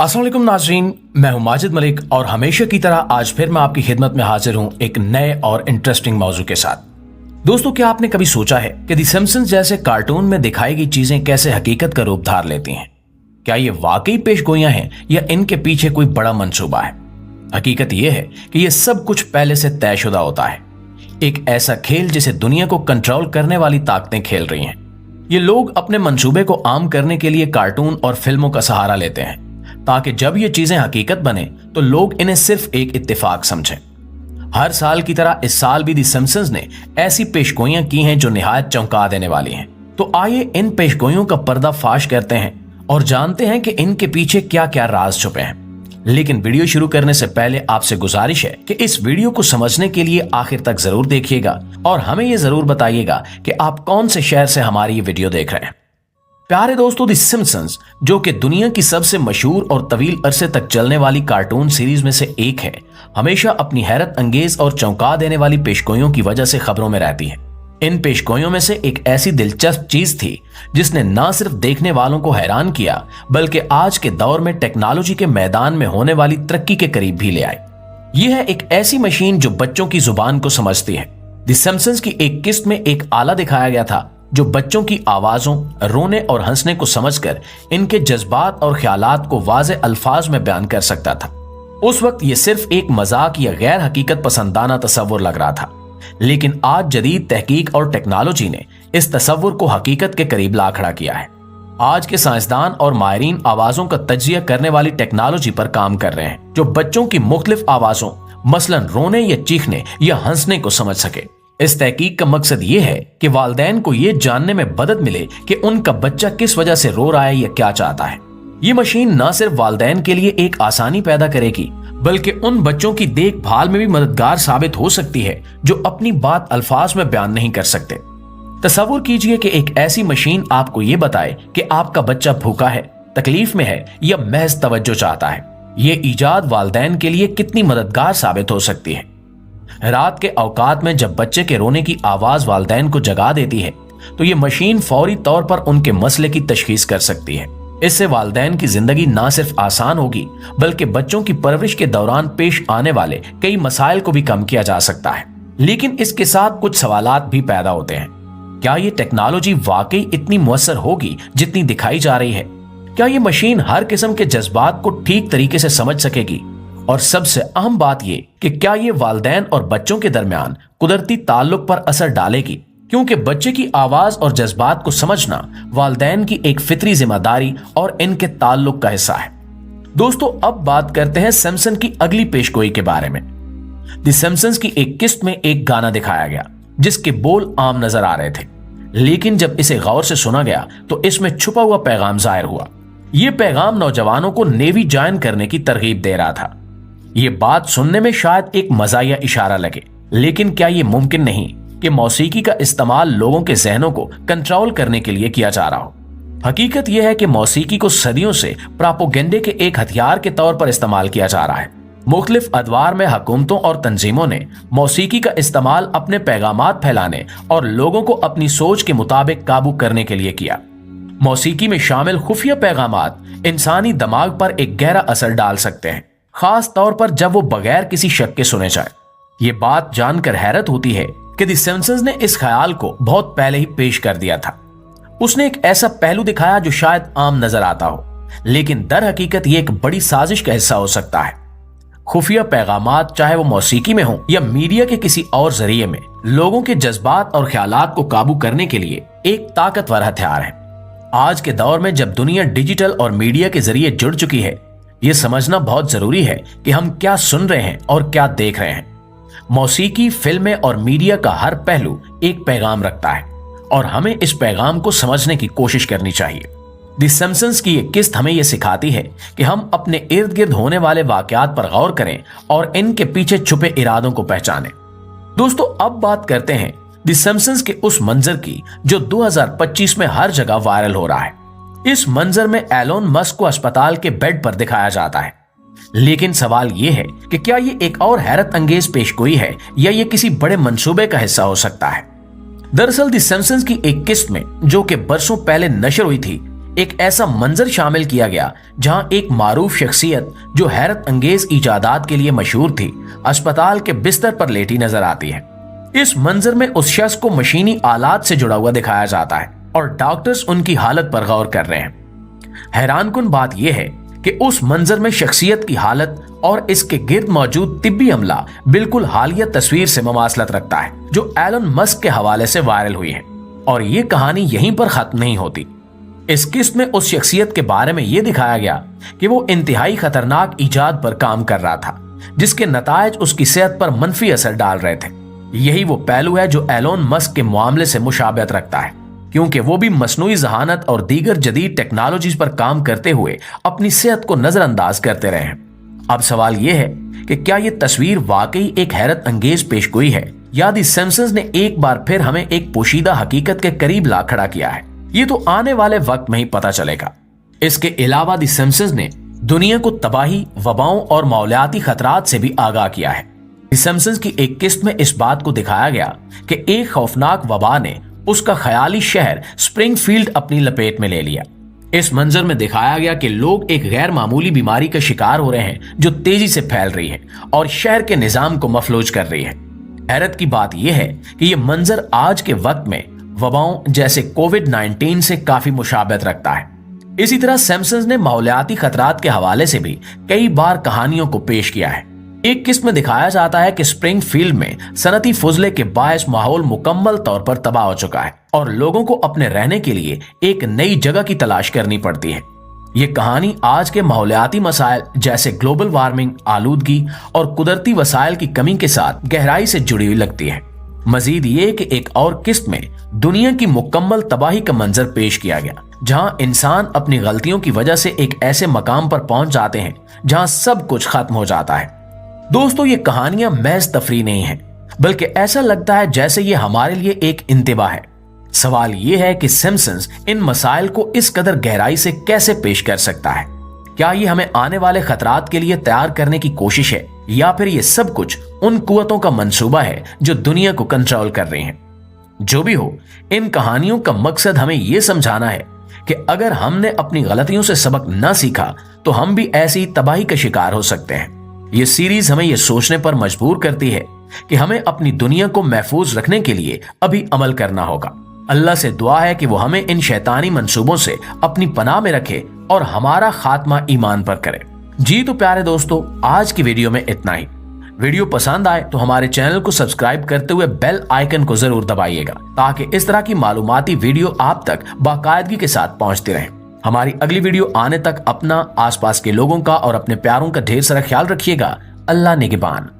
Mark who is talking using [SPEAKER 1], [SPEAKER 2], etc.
[SPEAKER 1] अस्सलाम वालेकुम नाज़रीन, मैं हूं माजिद मलिक और हमेशा की तरह आज फिर मैं आपकी खिदमत में हाजिर हूं एक नए और इंटरेस्टिंग मौजू के साथ। दोस्तों, क्या आपने कभी सोचा है कि द सिम्पसंस जैसे कार्टून में दिखाई गई चीजें कैसे हकीकत का रूप धार लेती हैं? क्या ये वाकई पेशगोइयां हैं या इनके पीछे कोई बड़ा मंसूबा है? हकीकत यह है कि यह सब कुछ पहले से तयशुदा होता है। एक ऐसा खेल जिसे दुनिया को कंट्रोल करने वाली ताकतें खेल रही हैं। ये लोग अपने मंसूबे को आम करने के लिए कार्टून और फिल्मों का सहारा लेते हैं ताकि जब ये चीजें हकीकत बने तो लोग इन्हें सिर्फ एक इत्तेफाक समझें। हर साल की तरह इस साल भी द सिम्पसंस ने ऐसी पेशगोइयां की हैं जो निहायत चौंका देने वाली हैं। तो आइए इन पेशगोइयों का पर्दा फाश करते हैं और जानते हैं कि इनके पीछे क्या क्या राज छुपे हैं। लेकिन वीडियो शुरू करने से पहले आपसे गुजारिश है कि इस वीडियो को समझने के लिए आखिर तक जरूर देखिएगा और हमें यह जरूर बताइएगा कि आप कौन से शहर से हमारी ये वीडियो देख रहे हैं। प्यारे दोस्तों, द सिम्पसंस जो कि दुनिया की सबसे मशहूर और तवील अरसे तक चलने वाली कार्टून सीरीज में से एक है, हमेशा अपनी हैरत अंगेज और चौंका देने वाली पेशगोइयों की वजह से खबरों में रहती है। इन पेशगोइयों में से एक ऐसी दिलचस्प चीज थी जिसने न सिर्फ देखने वालों को हैरान किया बल्कि आज के दौर में टेक्नोलॉजी के मैदान में होने वाली तरक्की के करीब भी ले आई। यह है एक ऐसी मशीन जो बच्चों की जुबान को समझती है। द सिम्पसंस की एक किस्त में एक आला दिखाया गया था जो बच्चों की आवाजों, रोने और हंसने को समझकर इनके जज्बात और ख्यालात को वाज़े अल्फाज में बयान कर सकता था। उस वक्त ये सिर्फ एक मजाक या गैर हकीकत पसंदाना तस्वुर लग रहा था, लेकिन आज जदीद तहकीक और टेक्नोलॉजी ने इस तस्वुर को हकीकत के करीब ला खड़ा किया है। आज के साइंसदान और माहिरीन आवाजों का तज्जिया करने वाली टेक्नोलॉजी पर काम कर रहे हैं जो बच्चों की मुख्तलिफ आवाजों, मसलन रोने या चीखने या हंसने को समझ सके। इस तहकीक का मकसद ये है कि वालिदैन को ये जानने में मदद मिले कि उनका बच्चा किस वजह से रो रहा है या क्या चाहता है। ये मशीन न सिर्फ वालिदैन के लिए एक आसानी पैदा करेगी बल्कि उन बच्चों की देखभाल में भी मददगार साबित हो सकती है जो अपनी बात अल्फाज में बयान नहीं कर सकते। तसव्वुर कीजिए कि एक ऐसी मशीन आपको ये बताए कि आपका बच्चा भूखा है, तकलीफ में है या महज तवज्जो चाहता है। ये ईजाद वालिदैन के लिए कितनी मददगार साबित हो सकती है। रात के औकात में जब बच्चे के रोने की आवाज वालिदैन को जगा देती है तो ये मशीन फौरी तौर पर उनके मसले की तशखीस कर सकती है। इससे वालिदैन की जिंदगी ना सिर्फ आसान होगी बल्कि बच्चों की परवरिश के दौरान पेश आने वाले कई मसाइल को भी कम किया जा सकता है। लेकिन इसके साथ कुछ सवालात भी पैदा होते हैं। क्या ये टेक्नोलॉजी वाकई इतनी मुअस्सर होगी जितनी दिखाई जा रही है? क्या ये मशीन हर किस्म के जज्बात को ठीक तरीके से समझ सकेगी? और सबसे अहम बात यह कि क्या ये वालिदैन और बच्चों के दरमियान कुदरती ताल्लुक पर असर डालेगी? क्योंकि बच्चे की आवाज और जज्बात को समझना वालिदैन की एक फितरी जिम्मेदारी और इनके ताल्लुक का हिस्सा है। दोस्तों, अब बात करते हैं सिम्पसन की अगली पेशगोई के बारे में। द सिम्पसंस की एक किस्त में एक गाना दिखाया गया जिसके बोल आम नजर आ रहे थे, लेकिन जब इसे गौर से सुना गया तो इसमें छुपा हुआ पैगाम जाहिर हुआ। यह पैगाम नौजवानों को नेवी ज्वाइन करने की तरगीब दे रहा था। ये बात सुनने में शायद एक मजाया इशारा लगे, लेकिन क्या ये मुमकिन नहीं कि मौसीकी का इस्तेमाल लोगों के जहनों को कंट्रोल करने के लिए किया जा रहा हो? हकीकत यह है कि मौसीकी को सदियों से प्रोपेगेंडे के एक हथियार के तौर पर इस्तेमाल किया जा रहा है। मुख्तलिफ अदवार में हुकूमतों और तंजीमों ने मौसीकी का इस्तेमाल अपने पैगामात फैलाने और लोगों को अपनी सोच के मुताबिक काबू करने के लिए किया। मौसीकी में शामिल खुफिया पैगामात इंसानी दिमाग पर एक गहरा असर डाल सकते हैं, खास तौर पर जब वो बगैर किसी शक के सुने जाए। ये बात जानकर हैरत होती है कि द सिम्पसंस ने इस ख्याल को बहुत पहले ही पेश कर दिया था। उसने एक ऐसा पहलू दिखाया जो शायद आम नजर आता हो, लेकिन दर हकीकत ये एक बड़ी साजिश का हिस्सा हो सकता है। खुफिया पैगामात, चाहे वो मौसीकी में हो या मीडिया के किसी और जरिए में, लोगों के जज्बात और ख्यालात को काबू करने के लिए एक ताकतवर हथियार है। आज के दौर में जब दुनिया डिजिटल और मीडिया के जरिए जुड़ चुकी है, यह समझना बहुत जरूरी है कि हम क्या सुन रहे हैं और क्या देख रहे हैं। मौसीकी, फिल्में और मीडिया का हर पहलू एक पैगाम रखता है और हमें इस पैगाम को समझने की कोशिश करनी चाहिए। द सिम्पसंस की एक किस्त हमें यह सिखाती है कि हम अपने इर्द गिर्द होने वाले वाकयात पर गौर करें और इनके पीछे छुपे इरादों को पहचानें। दोस्तों, अब बात करते हैं द सिम्पसंस के उस मंजर की जो 2025 में हर जगह वायरल हो रहा है। इस मंजर में एलोन मस्क को अस्पताल के बेड पर दिखाया जाता है, लेकिन सवाल यह है कि क्या ये एक और हैरत अंगेज पेशगोई है या ये किसी बड़े मंसूबे का हिस्सा हो सकता है। दरअसल द सिम्पसंस की एक किस्त में जो कि बरसों पहले नशर हुई थी, एक ऐसा मंजर शामिल किया गया जहां एक मारूफ शख्सियत जो हैरत अंगेज इजादात के लिए मशहूर थी, अस्पताल के बिस्तर पर लेटी नजर आती है। इस मंजर में उस शख्स को मशीनी आलात से जुड़ा हुआ दिखाया जाता है और डॉक्टर्स उनकी हालत पर गौर कर रहे हैं। हैरानकुन बात यह है कि उस मंजर में शख्सियत की हालत और इसके गिर्द मौजूद तिब्बी अमला बिल्कुल हालिया तस्वीर से मुमासलत रखता है जो एलन मस्क के हवाले से वायरल हुई है। और ये कहानी यहीं पर खत्म नहीं होती। इस किस्त में उस शख्सियत के बारे में यह दिखाया गया कि वो इंतहाई खतरनाक इजाद पर काम कर रहा था जिसके नतायज उसकी सेहत पर मनफी असर डाल रहे थे। यही वो पहलू है जो एलोन मस्क के मामले से मुशाबहत रखता है, क्योंकि वो भी मसनूई जहानत और दीगर जदीद टेक्नोलॉजीज पर काम करते हुए अपनी सेहत को नजरअंदाज करते रहे हैं। अब सवाल यह है कि क्या ये तस्वीर वाकई एक हैरत अंगेज पेशगोई है या दी सिम्पसंस ने एक बार फिर हमें एक पोशीदा हकीकत के करीब ला खड़ा किया है? ये तो आने वाले वक्त में ही पता चलेगा। इसके अलावा दी सिम्पसंस ने दुनिया को तबाही, वबाओं और माहौलियाती खतरात से भी आगाह किया है। दी सिम्पसंस की एक किस्त में इस बात को दिखाया गया कि एक खौफनाक वबा ने उसका ख्याली शहर स्प्रिंगफील्ड अपनी लपेट में ले लिया। इस मंजर में दिखाया गया कि लोग एक गैर मामूली बीमारी का शिकार हो रहे हैं जो तेजी से फैल रही है और शहर के निजाम को मफलूज कर रही है। हैरत की बात यह है कि यह मंजर आज के वक्त में वबाओं जैसे कोविड-19 से काफी मुशाबहत रखता है। इसी तरह सिम्पसंस ने माहौलियाती खतरात के हवाले से भी कई बार कहानियों को पेश किया है। एक किस्त में दिखाया जाता है कि स्प्रिंगफील्ड में सनती फुजले के बायस माहौल मुकम्मल तौर पर तबाह हो चुका है और लोगों को अपने रहने के लिए एक नई जगह की तलाश करनी पड़ती है। ये कहानी आज के माहौलियाती मसाइल जैसे ग्लोबल वार्मिंग, आलूदगी और कुदरती वसाइल की कमी के साथ गहराई से जुड़ी हुई लगती है। मजीद ये कि एक और किस्त में दुनिया की मुकम्मल तबाही का मंजर पेश किया गया जहां इंसान अपनी गलतियों की वजह से एक ऐसे मकाम पर पहुंच जाते हैं जहां सब कुछ खत्म हो जाता है। दोस्तों, ये कहानियां महज तफरीह नहीं है, बल्कि ऐसा लगता है जैसे ये हमारे लिए एक इंतबाह है। सवाल ये है कि सिम्पसंस इन मसाइल को इस कदर गहराई से कैसे पेश कर सकता है? क्या ये हमें आने वाले खतरात के लिए तैयार करने की कोशिश है या फिर ये सब कुछ उन कुव्वतों का मंसूबा है जो दुनिया को कंट्रोल कर रही हैं? जो भी हो, इन कहानियों का मकसद हमें यह समझाना है कि अगर हमने अपनी गलतियों से सबक न सीखा तो हम भी ऐसी तबाही का शिकार हो सकते हैं। ये सीरीज हमें यह सोचने पर मजबूर करती है कि हमें अपनी दुनिया को महफूज रखने के लिए अभी अमल करना होगा। अल्लाह से दुआ है कि वो हमें इन शैतानी मंसूबों से अपनी पनाह में रखे और हमारा खात्मा ईमान पर करे। जी तो प्यारे दोस्तों, आज की वीडियो में इतना ही। वीडियो पसंद आए तो हमारे चैनल को सब्सक्राइब करते हुए बेल आइकन को जरूर दबाइएगा ताकि इस तरह की मालूमाती वीडियो आप तक बाकायदगी के साथ पहुंचती रहे। हमारी अगली वीडियो आने तक अपना, आसपास के लोगों का और अपने प्यारों का ढेर सारा ख्याल रखिएगा। अल्लाह निगहबान।